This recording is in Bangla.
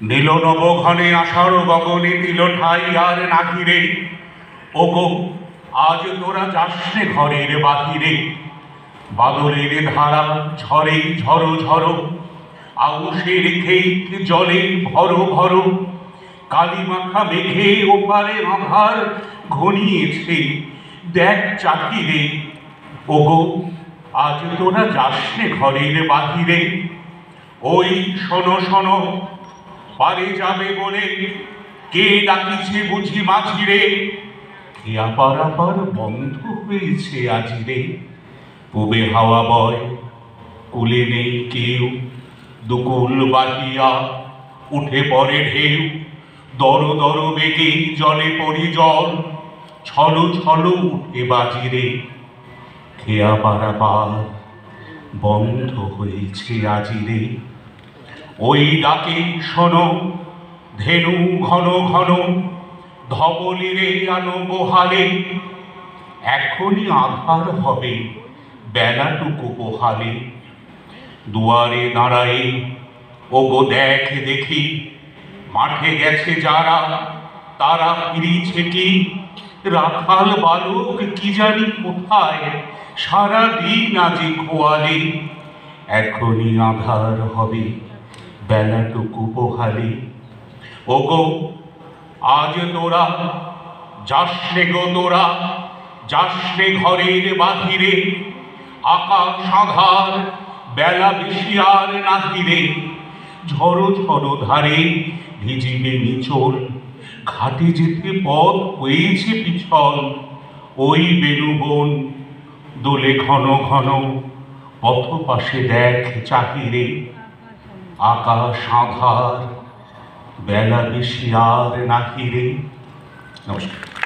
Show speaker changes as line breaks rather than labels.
নীল নবঘনে আষাঢ় গগনে দিল ঠাই আর নাহিরে। ওগো আজ তোরা যাসনে ঘরের বাহিরে, বাদলের ধারা ঝরে ঝরো ঝরো, আউশের ক্ষেত জলে ভরো ভরো, কালিমাখা মেঘে ওপারে আঁধার ঘনিয়েছে, দেখ চাহিরে। ওগো আজ তোরা যাসনে ঘরের বাহিরে, ওই শোনো শোনো পারে যাবে বলে কে ডাকিছে বুঝি মাঝিরে। খেয়া পারাপার বন্ধ হয়েছে আজিরে, পুবে হাওয়া বয় কুলে নেই কেউ, দুকুল বাহিয়া উঠে পড়ে ঢেউ, দর দর বেগে জলে পড়ি জল, ছলো ছলো উঠে বাজিরে। খেয়া পারাপার বন্ধ হয়েছে আজিরে। ওই ডাকে শোনো ধেনু ঘন ঘন, ধবলিরে আনো গোহালে, এখনই আধার হবে বেলাটুকু পোহালে। দুয়ারে দাঁড়ায়ে ওগো দেখ দেখি, মাঠে গেছে যারা তারা ফিরিছে কি। রাখাল বালক কি জানি কোথায়, সারাদিন আজি খোয়ালে, এখনই আধার হবে বেলাটুকু পোহালে। ওগো আজ তোরা যাসনে গো তোরা, যাসনে ঘরের বাহিরে, আকাশ আঁধার বেলা বেশি আর নাহিরে। ঝড়ো ঝড়ো ধারে ভিজিবে নিচল, ঘাটে যেতে পথ হয়েছে পিছল। ওই বেণুবন দোলে ঘন ঘন, পথ পাশে দেখ চাহিরে। আকাশ আঁধার বেলা বেশি আর নাহিরে। নমস্কার।